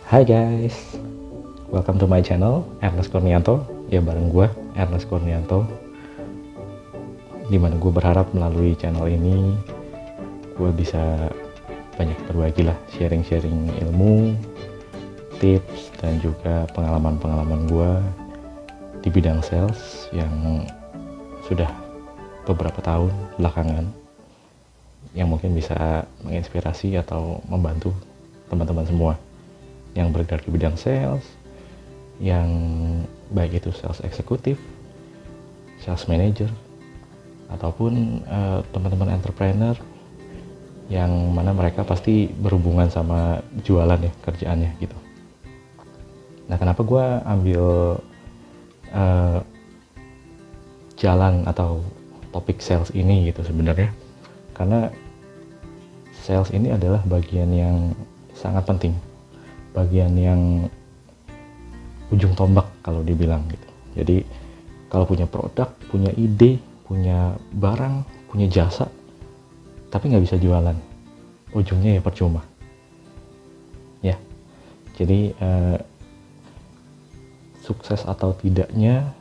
Hai guys, welcome to my channel, Ernest Kurnianto. Ya bareng gue, Ernest Kurnianto. Dimana gue berharap melalui channel ini gue bisa banyak berbagi lah, sharing-sharing ilmu, tips, dan juga pengalaman-pengalaman gue di bidang sales yang sudah beberapa tahun belakangan, yang mungkin bisa menginspirasi atau membantu teman-teman semua yang bergerak di bidang sales, yang baik itu sales eksekutif, sales manager, ataupun teman-teman entrepreneur yang mana mereka pasti berhubungan sama jualan ya, kerjaannya gitu. Nah, kenapa gue ambil jalan atau topik sales ini gitu sebenarnya? Karena sales ini adalah bagian yang sangat penting, bagian yang ujung tombak kalau dibilang gitu. Jadi kalau punya produk, punya ide, punya barang, punya jasa, tapi nggak bisa jualan, ujungnya ya percuma. Ya, jadi sukses atau tidaknya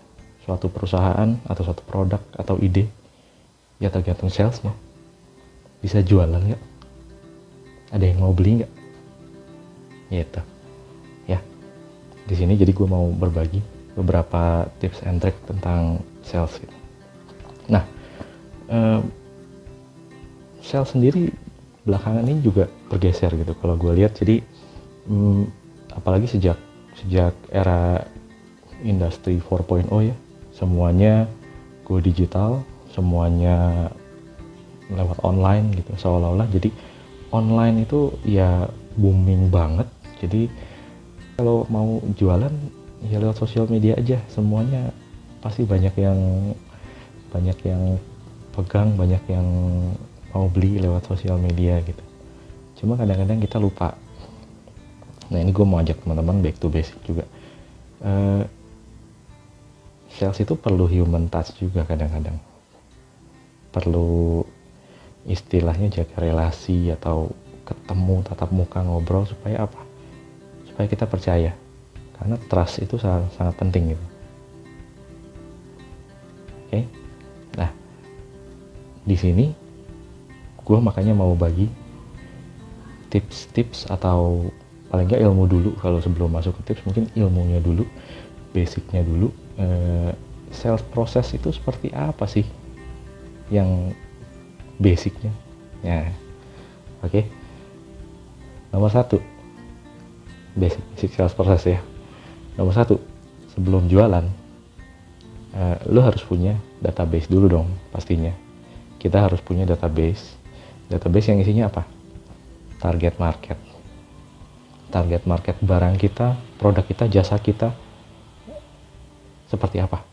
suatu perusahaan atau suatu produk atau ide ya tergantung salesnya. Bisa jualan nggak? Ada yang mau beli nggak? Gitu ya. Di sini jadi gue mau berbagi beberapa tips and trick tentang sales gitu. Nah, sales sendiri belakangan ini juga bergeser gitu kalau gue lihat. Jadi apalagi sejak era industri 4.0 ya, semuanya go digital, semuanya lewat online gitu, seolah-olah jadi online itu ya booming banget. Jadi kalau mau jualan ya lewat sosial media aja, semuanya pasti banyak yang pegang, banyak yang mau beli lewat sosial media gitu. Cuma kadang-kadang kita lupa. Nah, ini gue mau ajak teman-teman back to basic juga. Sales itu perlu human touch juga kadang-kadang. Perlu istilahnya jaga relasi atau ketemu tatap muka, ngobrol, supaya apa? Supaya kita percaya, karena trust itu sangat penting gitu. Oke. Nah, di sini gue makanya mau bagi tips-tips atau paling nggak ilmu dulu. Kalau sebelum masuk ke tips, mungkin ilmunya dulu, basicnya dulu. Sales proses itu seperti apa sih yang basicnya ya. Oke. Nomor satu, basic sales proses ya. Nomor satu, sebelum jualan lo harus punya database dulu dong pastinya. Kita harus punya database yang isinya apa? Target market barang kita, produk kita, jasa kita seperti apa.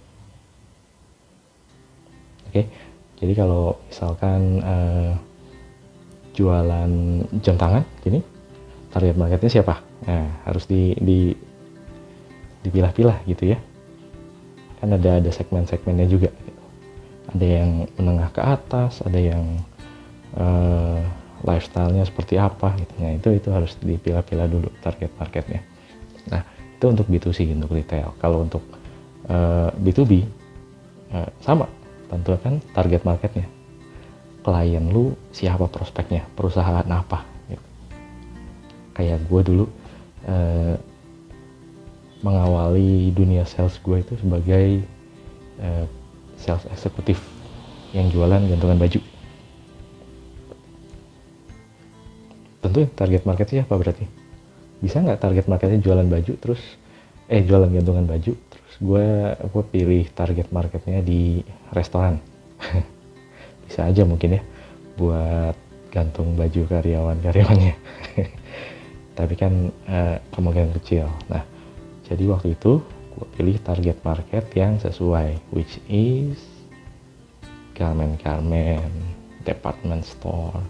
Oke. Jadi kalau misalkan jualan jam tangan gini, target marketnya siapa? Nah, harus dipilah-pilah gitu ya. Kan ada segmen-segmennya juga. Ada yang menengah ke atas, ada yang lifestyle-nya seperti apa gitu. Nah, itu harus dipilah-pilah dulu target marketnya. Nah, itu untuk B2C, untuk retail. Kalau untuk B2B sama, tentukan target marketnya. Klien lu siapa, prospeknya, perusahaan apa gitu. Kayak gue dulu mengawali dunia sales gue itu sebagai sales eksekutif yang jualan gantungan baju. Tentu target marketnya apa berarti? Bisa nggak target marketnya jualan baju terus jualan gantungan baju terus gue pilih target marketnya di restoran. Bisa aja mungkin ya, buat gantung baju karyawannya. Tapi kan kemungkinan kecil. Nah, jadi waktu itu gue pilih target market yang sesuai, which is garment, department store,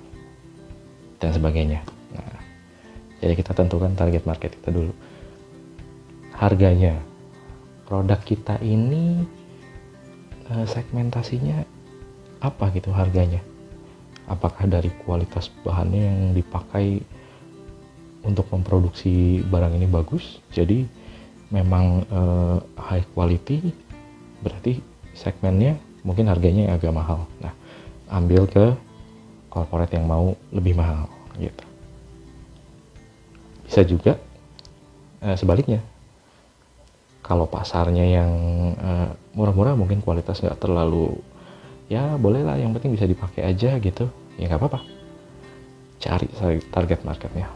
dan sebagainya. Nah, jadi kita tentukan target market kita dulu. Harganya, produk kita ini segmentasinya apa gitu harganya. Apakah dari kualitas bahannya yang dipakai untuk memproduksi barang ini bagus, jadi memang high quality, berarti segmennya mungkin harganya yang agak mahal. Nah, ambil ke corporate yang mau lebih mahal gitu. Bisa juga sebaliknya, kalau pasarnya yang murah-murah, mungkin kualitas nggak terlalu, ya boleh lah, yang penting bisa dipakai aja gitu, ya nggak apa-apa, cari target marketnya.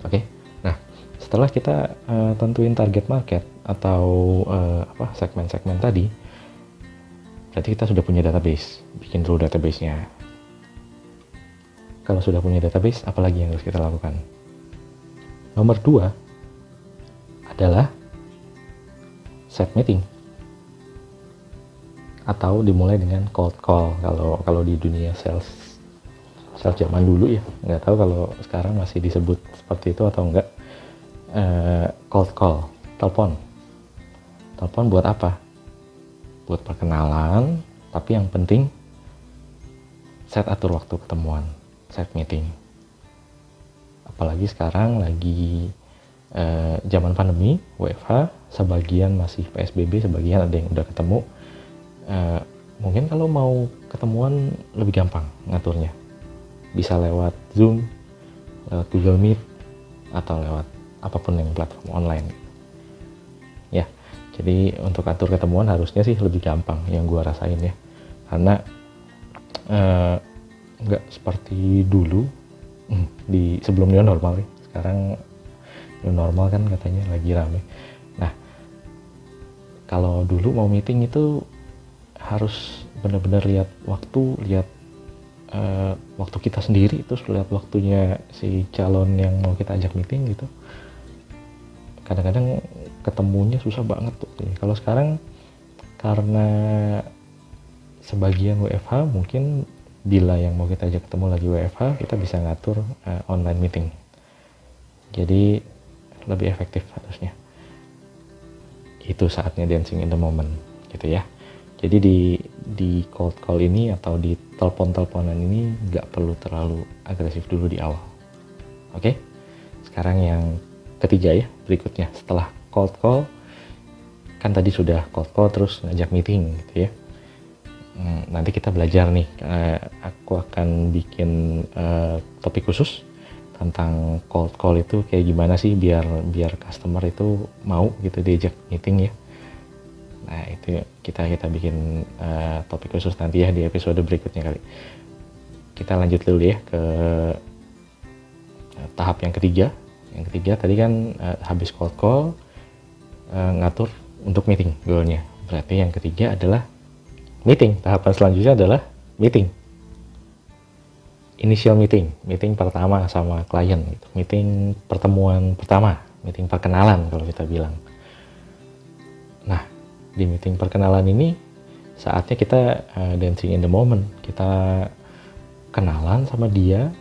Oke. Nah, setelah kita tentuin target market atau segmen-segmen tadi, berarti kita sudah punya database. Bikin dulu database-nya. Kalau sudah punya database, apa lagi yang harus kita lakukan? Nomor 2 adalah set meeting, atau dimulai dengan cold call. Kalau di dunia sales zaman dulu ya, nggak tahu kalau sekarang masih disebut seperti itu atau enggak. Cold call, telepon buat apa? Buat perkenalan, tapi yang penting set atur waktu ketemuan, set meeting. Apalagi sekarang lagi zaman pandemi, WFH, sebagian masih PSBB, sebagian ada yang udah ketemu. Mungkin kalau mau ketemuan lebih gampang ngaturnya, bisa lewat Zoom, lewat Google Meet, atau lewat apapun yang platform online ya. Jadi untuk atur ketemuan harusnya sih lebih gampang, yang gua rasain ya, karena nggak seperti dulu di sebelum new normal ya. Sekarang new normal kan katanya lagi rame. Nah, kalau dulu mau meeting itu harus benar-benar lihat waktu kita sendiri, terus lihat waktunya si calon yang mau kita ajak meeting gitu. Kadang-kadang ketemunya susah banget tuh. Kalau sekarang karena sebagian WFH, mungkin bila yang mau kita ajak ketemu lagi WFH, kita bisa ngatur online meeting. Jadi lebih efektif harusnya. Itu saatnya dancing in the moment gitu ya. Jadi di cold call ini atau di telepon-teleponan ini nggak perlu terlalu agresif dulu di awal. Oke? Sekarang yang ketiga ya, berikutnya setelah cold call, kan tadi sudah cold call terus ngajak meeting gitu ya. Nanti kita belajar nih, aku akan bikin topik khusus tentang cold call itu kayak gimana sih biar customer itu mau gitu diajak meeting ya. Nah, itu kita bikin topik khusus nanti ya di episode berikutnya kali. Kita lanjut dulu ya ke tahap yang ketiga. Yang ketiga tadi kan habis cold call, ngatur untuk meeting goalnya. Berarti yang ketiga adalah meeting. Tahapan selanjutnya adalah meeting. Initial meeting pertama sama klien gitu. Meeting pertemuan pertama, meeting perkenalan kalau kita bilang. Nah, di meeting perkenalan ini saatnya kita dancing in the moment. Kita kenalan sama dia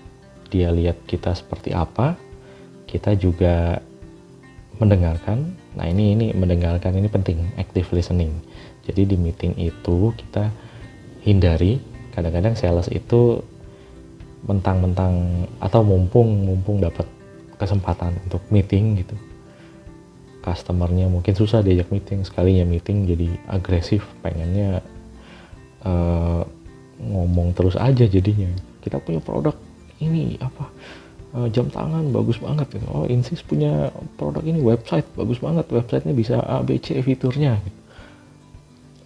lihat kita seperti apa, kita juga mendengarkan. Nah, ini mendengarkan ini penting, active listening. Jadi di meeting itu kita hindari, kadang-kadang sales itu mentang-mentang atau mumpung dapat kesempatan untuk meeting gitu, customernya mungkin susah diajak meeting, sekalinya meeting jadi agresif, pengennya ngomong terus aja. Jadinya kita punya produk ini jam tangan bagus banget gitu. Oh, Insys punya produk ini, website bagus banget, websitenya bisa A, B, C fiturnya gitu.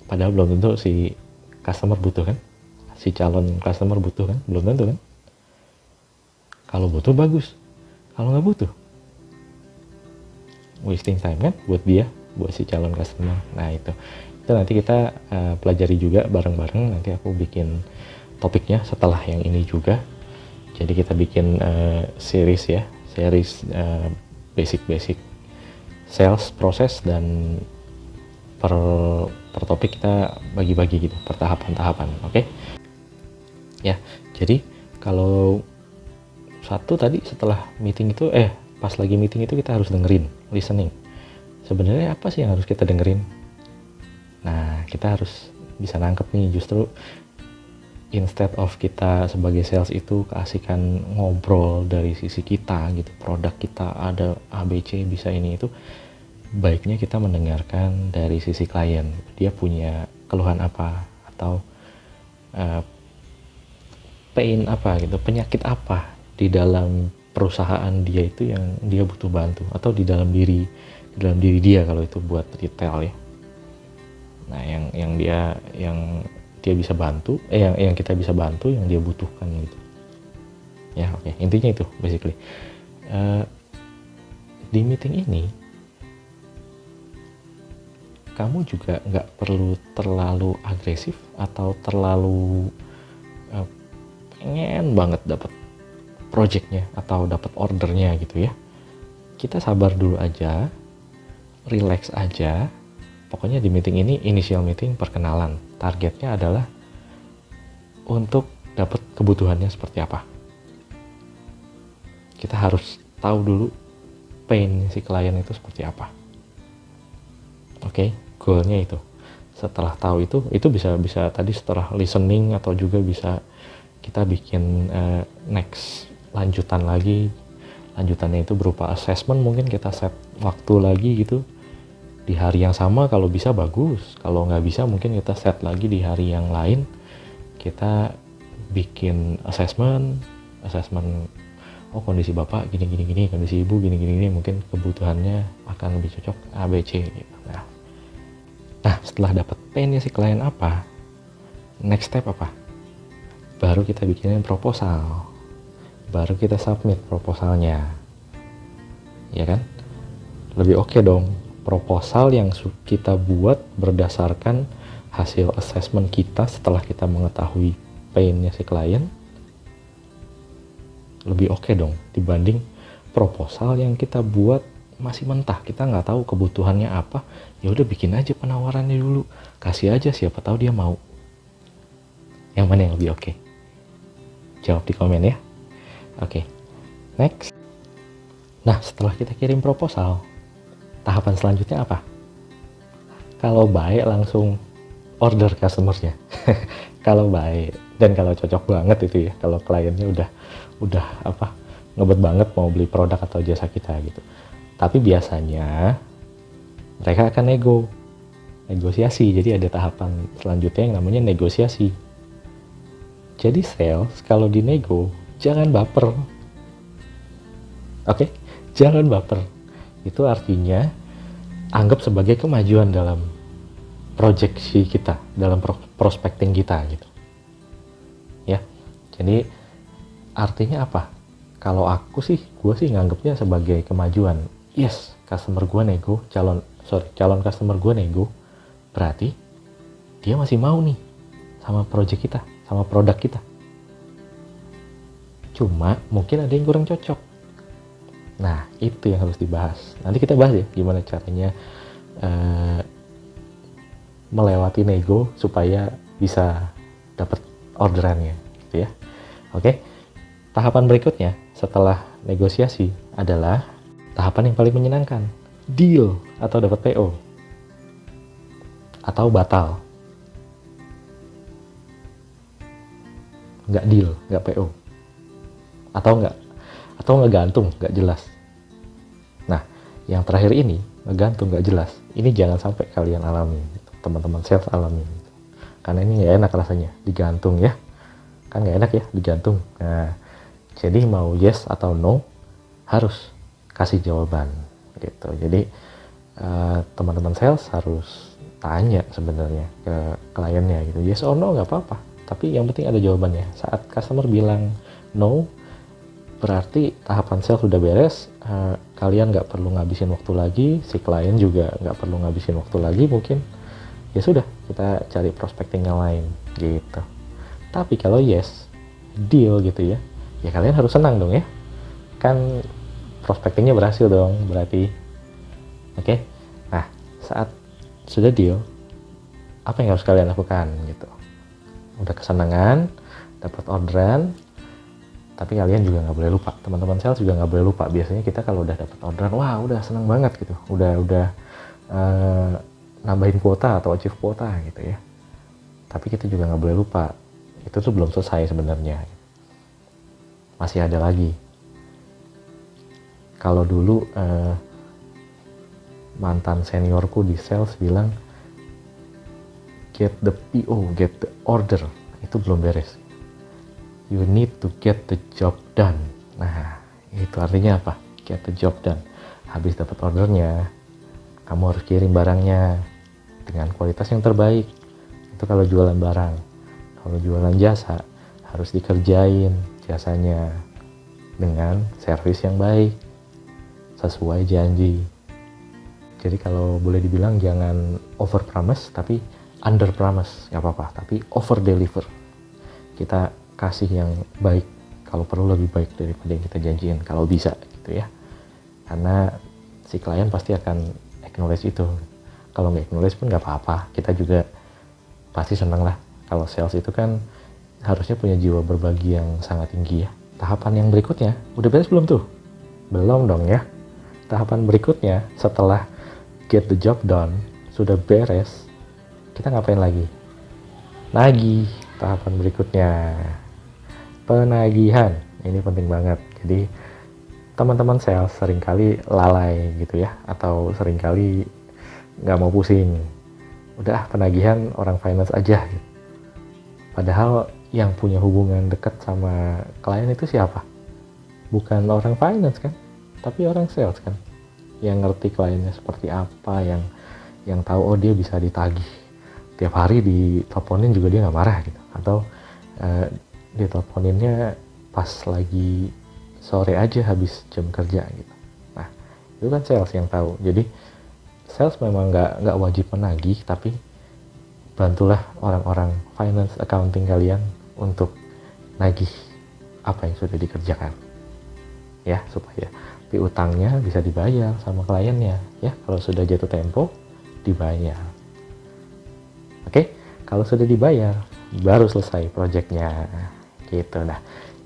Padahal belum tentu si customer butuh kan, si calon customer butuh kan, belum tentu kan. Kalau butuh bagus, kalau nggak butuh wasting time kan buat dia, buat si calon customer. Nah, itu nanti kita pelajari juga bareng-bareng. Nanti aku bikin topiknya setelah yang ini juga. Jadi kita bikin series basic sales proses, dan per topik kita bagi-bagi gitu per tahapan. Oke? Ya, jadi kalau satu tadi setelah meeting itu pas lagi meeting itu kita harus dengerin, listening. Sebenarnya apa sih yang harus kita dengerin? Nah, kita harus bisa nangkep nih, justru instead of kita sebagai sales itu keasikan ngobrol dari sisi kita gitu, produk kita ada ABC bisa ini itu, baiknya kita mendengarkan dari sisi klien, dia punya keluhan apa atau pain apa gitu, penyakit apa di dalam perusahaan dia itu yang dia butuh bantu, atau di dalam diri dia kalau itu buat retail ya. Nah yang dia bisa bantu, yang kita bisa bantu, yang dia butuhkan gitu ya. Oke, intinya itu basically. Di meeting ini kamu juga nggak perlu terlalu agresif atau terlalu pengen banget dapat projectnya atau dapat ordernya gitu ya. Kita sabar dulu aja, relax aja. Pokoknya di meeting ini, initial meeting perkenalan, targetnya adalah untuk dapat kebutuhannya seperti apa. Kita harus tahu dulu pain si klien itu seperti apa. Oke, goalnya itu. Setelah tahu itu bisa tadi setelah listening, atau juga bisa kita bikin next lanjutan lagi. Lanjutannya itu berupa assessment, mungkin kita set waktu lagi gitu di hari yang sama, kalau bisa bagus, kalau nggak bisa mungkin kita set lagi di hari yang lain, kita bikin assessment, oh kondisi bapak gini, kondisi ibu gini, mungkin kebutuhannya akan lebih cocok ABC gitu. Nah setelah dapat painnya si klien apa, next step apa? Baru kita bikinin proposal, baru kita submit proposalnya, ya kan? Lebih oke dong proposal yang kita buat berdasarkan hasil assessment kita setelah kita mengetahui painnya si klien. Lebih oke dong dibanding proposal yang kita buat masih mentah, kita nggak tahu kebutuhannya apa. Ya udah bikin aja penawarannya dulu, kasih aja, siapa tahu dia mau. Yang mana yang lebih oke? Jawab di komen ya. Oke, next. Nah setelah kita kirim proposal, tahapan selanjutnya apa? Kalau baik langsung order customer-nya. Kalau baik dan kalau cocok banget itu ya, kalau kliennya udah ngebet banget mau beli produk atau jasa kita gitu. Tapi biasanya mereka akan negosiasi. Jadi ada tahapan selanjutnya yang namanya negosiasi. Jadi sales kalau dinego jangan baper. Oke? Jangan baper. Itu artinya anggap sebagai kemajuan dalam proyeksi kita, dalam prospecting kita gitu. Ya. Jadi artinya apa? Kalau gue sih nganggapnya sebagai kemajuan. Yes, customer gue nego, calon customer gue nego, berarti dia masih mau nih sama project kita, sama produk kita. Cuma mungkin ada yang kurang cocok. Nah, itu yang harus dibahas. Nanti kita bahas ya gimana caranya melewati nego supaya bisa dapat orderannya gitu ya. Oke. Tahapan berikutnya setelah negosiasi adalah tahapan yang paling menyenangkan. Deal atau dapat PO. Atau batal. Nggak deal, nggak PO. Atau ngegantung, nggak jelas. Nah, yang terakhir ini, ngegantung, nggak jelas. Ini jangan sampai kalian alami, gitu. Teman-teman sales alami. Gitu. Karena ini nggak enak rasanya, digantung ya. Kan nggak enak ya, digantung. Nah, jadi mau yes atau no, harus kasih jawaban. Gitu. Jadi, teman-teman sales harus tanya sebenarnya ke kliennya gitu. Yes or no, nggak apa-apa. Tapi yang penting ada jawabannya. Saat customer bilang no, berarti tahapan sales sudah beres, kalian nggak perlu ngabisin waktu lagi, si klien juga nggak perlu ngabisin waktu lagi mungkin. Ya sudah, kita cari prospecting yang lain gitu. Tapi kalau yes, deal gitu ya, ya kalian harus senang dong ya. Kan prospectingnya berhasil dong berarti. Oke? Nah, saat sudah deal, apa yang harus kalian lakukan gitu? Udah kesenangan, dapat orderan, tapi kalian juga nggak boleh lupa, teman-teman sales juga nggak boleh lupa. Biasanya kita kalau udah dapat orderan, wah udah senang banget gitu, udah nambahin kuota atau achieve kuota gitu ya. Tapi kita juga nggak boleh lupa itu tuh belum selesai sebenarnya, masih ada lagi. Kalau dulu mantan seniorku di sales bilang get the PO, get the order, itu belum beres. You need to get the job done. Nah, itu artinya apa? Get the job done. Habis dapat ordernya, kamu harus kirim barangnya dengan kualitas yang terbaik. Itu kalau jualan barang. Kalau jualan jasa, harus dikerjain jasanya dengan servis yang baik, sesuai janji. Jadi kalau boleh dibilang jangan over promise, tapi under promise, nggak apa-apa. Tapi over deliver. Kita kasih yang baik, kalau perlu lebih baik daripada yang kita janjiin, kalau bisa gitu ya. Karena si klien pasti akan acknowledge itu. Kalau nggak acknowledge pun nggak apa-apa, kita juga pasti senang lah. Kalau sales itu kan harusnya punya jiwa berbagi yang sangat tinggi ya. Tahapan yang berikutnya, udah beres belum tuh? Belum dong ya. Tahapan berikutnya setelah get the job done, sudah beres, kita ngapain lagi? Nagih. Tahapan berikutnya, penagihan. Ini penting banget. Jadi teman-teman sales seringkali lalai gitu ya, atau seringkali nggak mau pusing. Udah penagihan orang finance aja gitu. Padahal yang punya hubungan dekat sama klien itu siapa? Bukan orang finance kan, tapi orang sales kan, yang ngerti kliennya seperti apa, yang tahu oh dia bisa ditagih tiap hari, diteleponin juga dia nggak marah gitu, atau diteleponinnya pas lagi sore aja habis jam kerja gitu. Nah, itu kan sales yang tahu. Jadi sales memang nggak wajib menagih, tapi bantulah orang-orang finance, accounting kalian untuk nagih apa yang sudah dikerjakan ya, supaya piutangnya bisa dibayar sama kliennya ya. Kalau sudah jatuh tempo, dibayar. Oke, kalau sudah dibayar baru selesai proyeknya gitu. Nah,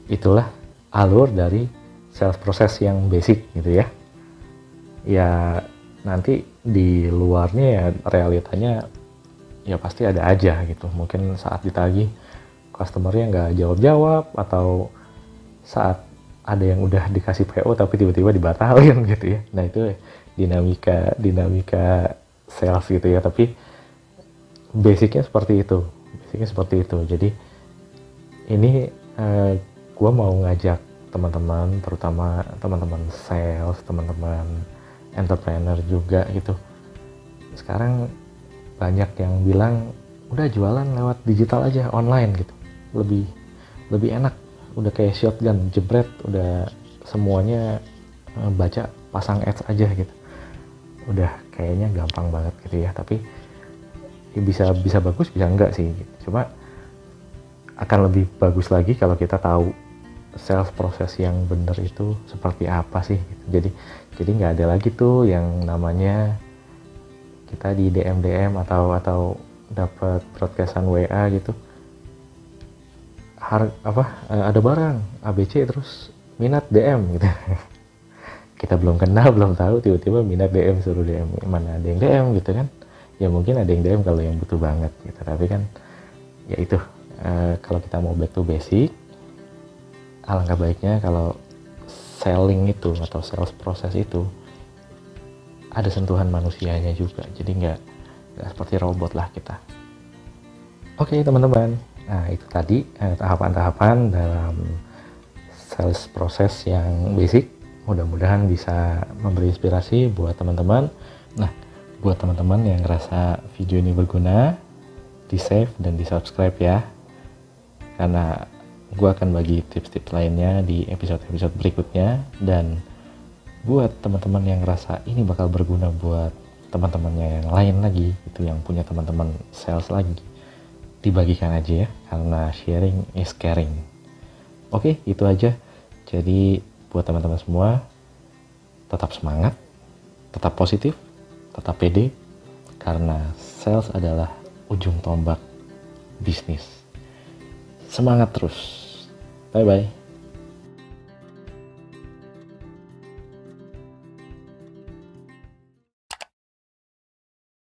itulah alur dari sales proses yang basic gitu ya. Ya nanti di luarnya ya realitanya ya pasti ada aja gitu. Mungkin saat ditagih customernya nggak jawab-jawab, atau saat ada yang udah dikasih PO tapi tiba-tiba dibatalin gitu ya. Nah itu dinamika sales gitu ya. Tapi basicnya seperti itu. Jadi ini gue mau ngajak teman-teman, terutama teman-teman sales, teman-teman entrepreneur juga gitu. Sekarang banyak yang bilang udah jualan lewat digital aja, online gitu, lebih enak, udah kayak shotgun, jebret, udah semuanya baca, pasang ads aja gitu, udah kayaknya gampang banget gitu ya. Tapi ya bisa bagus, bisa enggak sih gitu. Cuma akan lebih bagus lagi kalau kita tahu sales proses yang bener itu seperti apa sih gitu. Jadi nggak ada lagi tuh yang namanya kita di DM atau dapat broadcastan WA gitu, ada barang ABC terus minat DM gitu. Kita belum kenal, belum tahu, tiba-tiba minat DM, suruh DM. Mana ada yang DM gitu kan. Ya mungkin ada yang DM kalau yang butuh banget gitu. Tapi kan ya itu, kalau kita mau back to basic, alangkah baiknya kalau selling itu atau sales proses itu ada sentuhan manusianya juga. Jadi nggak seperti robot lah kita. Oke teman-teman, nah itu tadi tahapan-tahapan dalam sales proses yang basic. Mudah-mudahan bisa memberi inspirasi buat teman-teman. Nah, buat teman-teman yang ngerasa video ini berguna, di save dan di subscribe ya, karena gue akan bagi tips-tips lainnya di episode-episode berikutnya. Dan buat teman-teman yang ngerasa ini bakal berguna buat teman-temannya yang lain lagi, itu yang punya teman-teman sales lagi, dibagikan aja ya, karena sharing is caring. Oke, itu aja. Jadi buat teman-teman semua, tetap semangat, tetap positif, tetap pede, karena sales adalah ujung tombak bisnis. Semangat terus. Bye-bye.